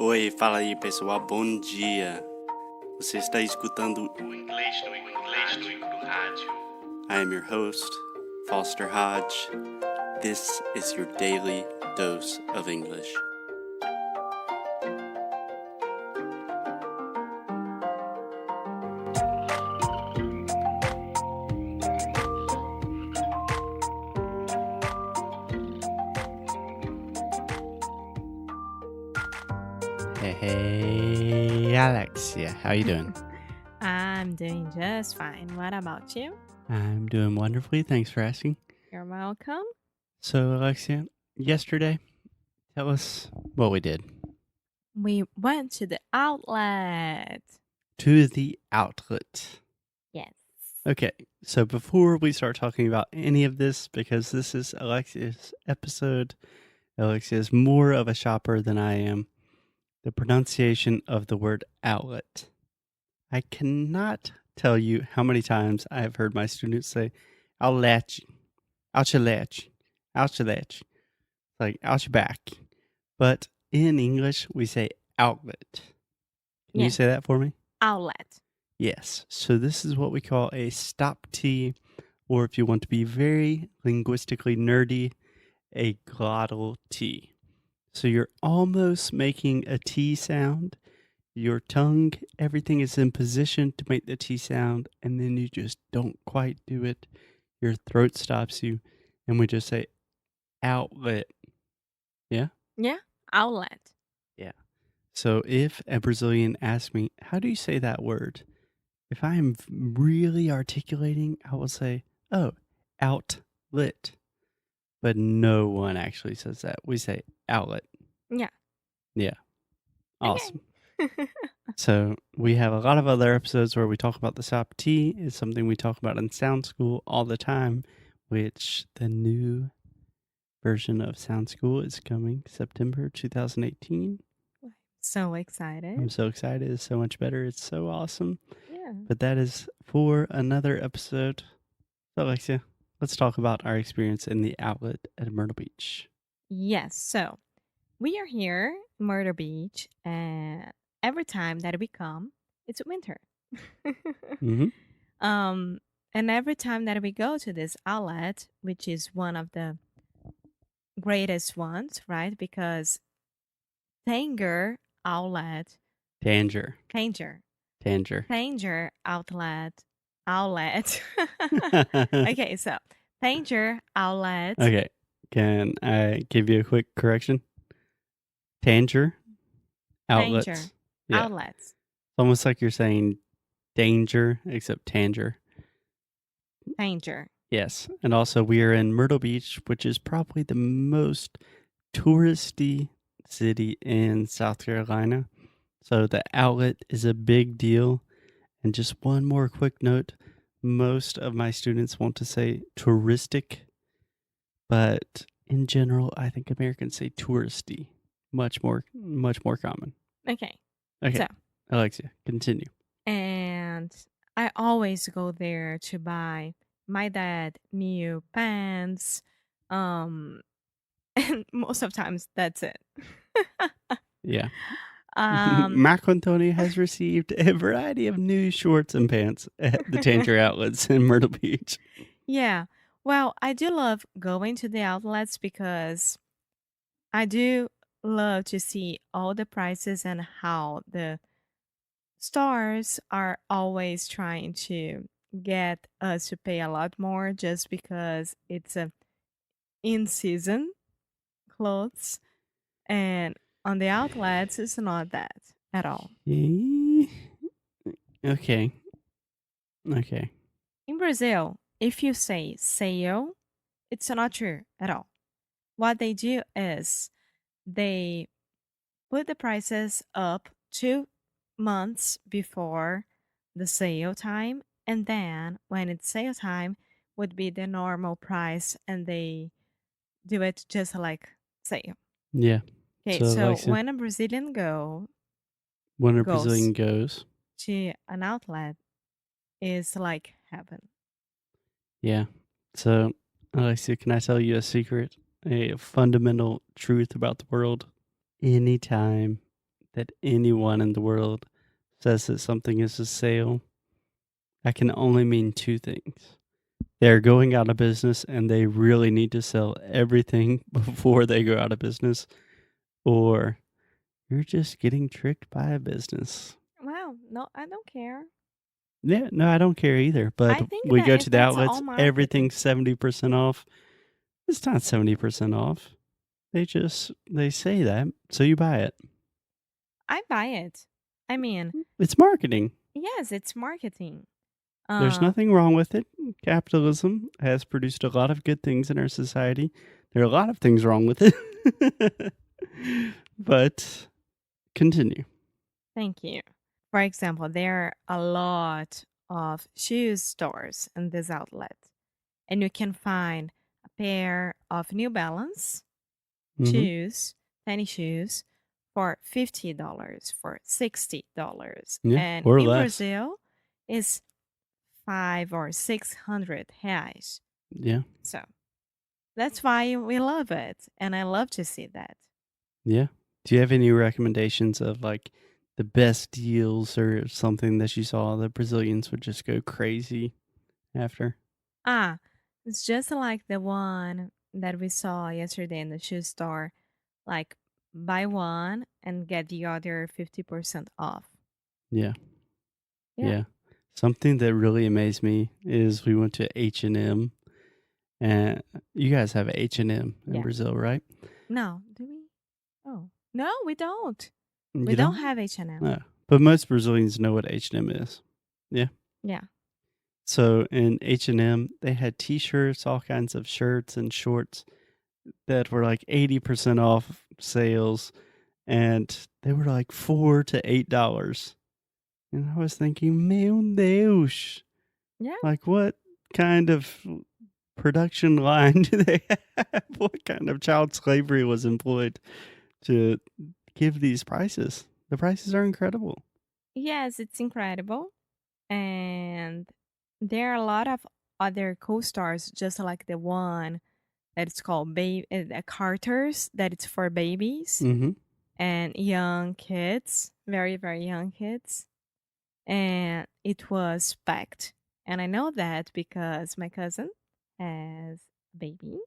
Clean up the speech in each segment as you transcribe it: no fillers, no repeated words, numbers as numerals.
Oi, fala aí pessoal, bom dia. Você está escutando o Inglês no rádio. I am your host, Foster Hodge. This is your daily dose of English. Hey, Alexia, how you doing? I'm doing just fine. What about you? I'm doing wonderfully, thanks for asking. You're welcome. So, Alexia, yesterday, tell us what we did. We went to the outlet. To the outlet. Yes. Okay, so before we start talking about any of this, because this is Alexia's episode, Alexia is more of a shopper than I am. The pronunciation of the word outlet. I cannot tell you how many times I have heard my students say, outlet, outlet, outlet, like out your back. But in English, we say outlet. Can you say that for me? Outlet. Yes. So this is what we call a stop T, or if you want to be very linguistically nerdy, a glottal T. So you're almost making a T sound. Your tongue, everything is in position to make the T sound, and then you just don't quite do it. Your throat stops you, and we just say outlet. Yeah? Yeah, outlet. Yeah. So if a Brazilian asks me, how do you say that word? If I am really articulating, I will say, oh, outlet. But no one actually says that. We say outlet. Yeah. Yeah. Awesome. Okay. So we have a lot of other episodes where we talk about the stop T. It's something we talk about in Sound School all the time, which the new version of Sound School is coming September 2018. So excited. I'm so excited. It's so much better. It's so awesome. Yeah. But that is for another episode. So, Alexia, let's talk about our experience in the outlet at Myrtle Beach. Yes. So we are here in Myrtle Beach, and every time that we come, it's winter. Mm-hmm. And every time that we go to this outlet, which is one of the greatest ones, right? Because Tanger outlet. Tanger. Outlet. Okay, so Tanger outlet. Okay, can I give you a quick correction? Tanger outlets. Tanger Yeah. outlets. It's almost like you're saying danger, except Tanger. Tanger. Yes, and also we are in Myrtle Beach, which is probably the most touristy city in South Carolina. So the outlet is a big deal. And just one more quick note. Most of my students want to say touristic, but in general, I think Americans say touristy. Much more common. Okay. So, Alexia, continue. And I always go there to buy my dad new pants. And most of times that's it. Yeah. Mac Anthony has received a variety of new shorts and pants at the Tanger outlets in Myrtle Beach. Yeah. Well, I do love going to the outlets because I do love to see all the prices and how the stores are always trying to get us to pay a lot more just because it's a in season clothes, and on the outlets it's not that at all. Okay. In Brazil, if you say sale, it's not true at all. What they do is they put the prices up 2 months before the sale time, and then when it's sale time would be the normal price, and they do it just like sale. Yeah. Okay, so Alexia, when a Brazilian goes goes to an outlet, is like heaven. Yeah. So, Alexia, can I tell you a secret? A fundamental truth about the world? Anytime that anyone in the world says that something is a sale, that can only mean two things. They're going out of business and they really need to sell everything before they go out of business, or you're just getting tricked by a business. Wow, no, I don't care. Yeah, no, I don't care either. But I think we that go to the that's all outlets, marketing. everything's 70% off. It's not 70% off. They say that, so you buy it. I buy it. I mean, It's marketing. yes, it's marketing. There's Uh, nothing wrong with it. Capitalism has produced a lot of good things in our society. There are a lot of things wrong with it. But continue. Thank you. For example, there are a lot of shoes stores in this outlet, and you can find a pair of New Balance Hmm. shoes, tennis shoes, for $50, for $60. Yeah, And or in less. Brazil, it's 500 or 600 reais. Yeah, So that's why we love it, and I love to see that. yeah. Do you have any recommendations of like the best deals or something that you saw that Brazilians would just go crazy after? Ah, it's just like the one that we saw yesterday in the shoe store. Like, buy one and get the other 50% off. Yeah, Yeah, yeah. Something that really amazed me is we went to H&M, and you guys have H&M in yeah. Brazil, right? No, do we? Oh, no, we don't. We You don't don't? have H&M. No. But most Brazilians know what H&M is. Yeah. Yeah. So in H&M, they had t-shirts, all kinds of shirts and shorts that were like 80% off sales, and they were like $4 to $8. And I was thinking, meu Deus, Yeah. like what kind of production line do they have? What kind of child slavery was employed to give these prices? The prices are incredible. Yes, it's incredible. And there are a lot of other co-stars, just like the one that it's called Carter's, that it's for babies Mm-hmm. and young kids, very, very young kids. And it was packed. And I know that because my cousin has a baby.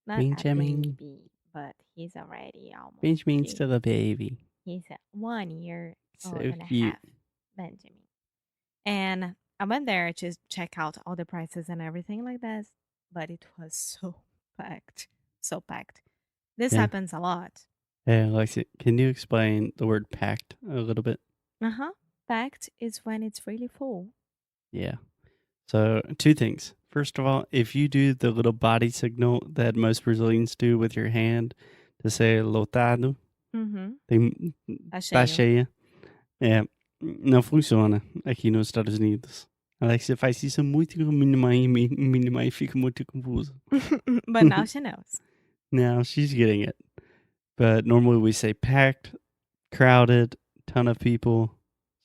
Not a Benjamin. baby, but he's already almost Benjamin's big. still a baby. He's a 1 year old So and a cute. half, Benjamin. And I went there to check out all the prices and everything like that, but it was so packed. So packed. This Yeah. happens a lot. Hey, Alexia, can you explain the word packed a little bit? Uh huh. Packed is when it's really full. Yeah. So, two things. First of all, if you do the little body signal that most Brazilians do with your hand to say lotado, Mm-hmm. tem, Tá tá cheio. cheia, é, não funciona aqui nos Estados Unidos. Alexia faz isso muito com minha mãe fica muito confusa. But now she knows. Now she's getting it. But normally we say packed, crowded, ton of people,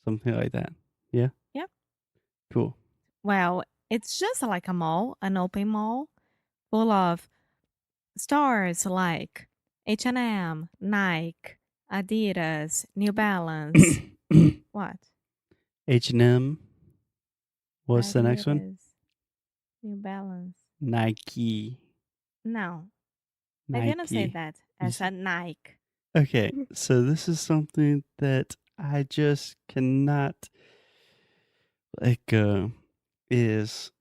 something like that. Yeah? Yep. Cool. Well, it's just like a mall, an open mall, full of stores like H&M, Nike, Adidas, New Balance. What? H&M. What's the next one? Adidas, New Balance. Nike. No, I didn't say Nike. that. You I said Nike. okay, so this is something that I just cannot let go. Is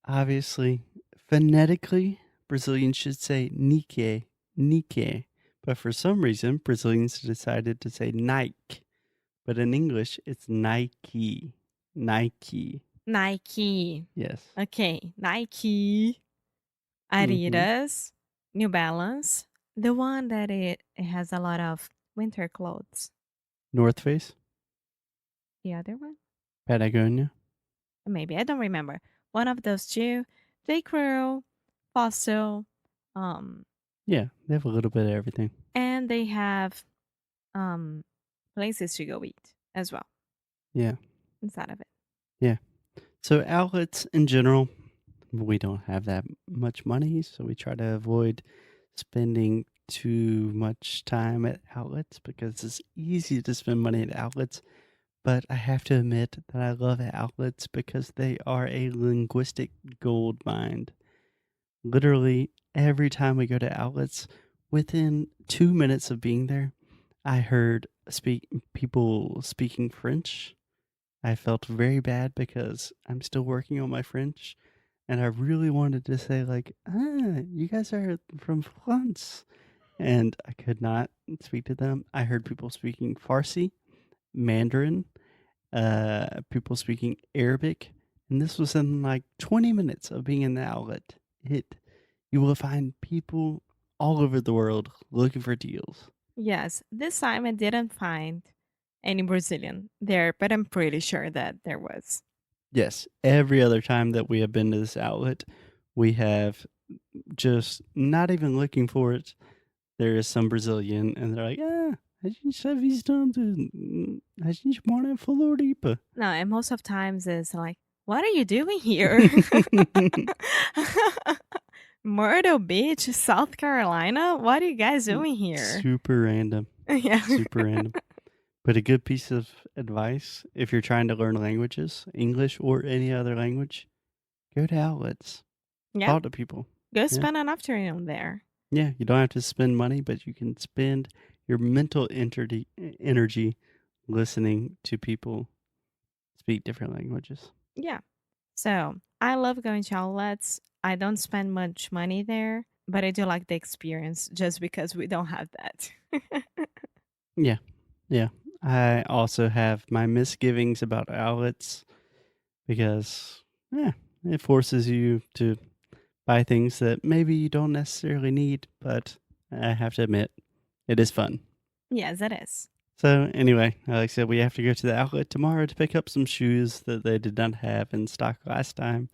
obviously phonetically Brazilians should say Nike, Nike, but for some reason Brazilians decided to say Nike. But in English, it's Nike. Nike. Nike. Yes. Okay, Nike, Mm-hmm. Adidas, New Balance. The one that it has a lot of winter clothes. North Face, The other one? Patagonia. Maybe. I don't remember. One of those two. J. Crew, Fossil, um, Yeah, they have a little bit of everything. and they have um places to go eat as well Yeah. inside of it. Yeah. So outlets in general, we don't have that much money, so we try to avoid spending too much time at outlets because it's easy to spend money at outlets. But I have to admit that I love outlets because they are a linguistic gold mine. Literally, every time we go to outlets, within 2 minutes of being there, I heard people speaking French. I felt very bad because I'm still working on my French, and I really wanted to say like, you guys are from France, and I could not speak to them. I heard people speaking Farsi, Mandarin, people speaking Arabic, and this was in like 20 minutes of being in the outlet. You will find people all over the world looking for deals. Yes, this time I didn't find any Brazilian there, but I'm pretty sure that there was. Yes, every other time that we have been to this outlet, we have just not even looking for it. There is some Brazilian, and they're like, a gente já visitando, a gente mora em Floripa. No, and most of times it's like, what are you doing here? Myrtle Beach, South Carolina? What are you guys doing here? Super random. Yeah. Super random. But a good piece of advice if you're trying to learn languages, English or any other language, go to outlets. Yeah. Talk to people. Go spend an afternoon there. Yeah, you don't have to spend money, but you can spend your mental energy listening to people speak different languages. Yeah. So I love going to outlets. I don't spend much money there, but I do like the experience just because we don't have that. Yeah, yeah. I also have my misgivings about outlets because, it forces you to buy things that maybe you don't necessarily need, but I have to admit, it is fun. Yes, it is. So anyway, like I said, we have to go to the outlet tomorrow to pick up some shoes that they did not have in stock last time,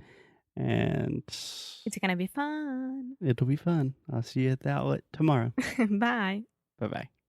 and It's going to be fun. it'll be fun. I'll see you at the outlet tomorrow. Bye. Bye bye.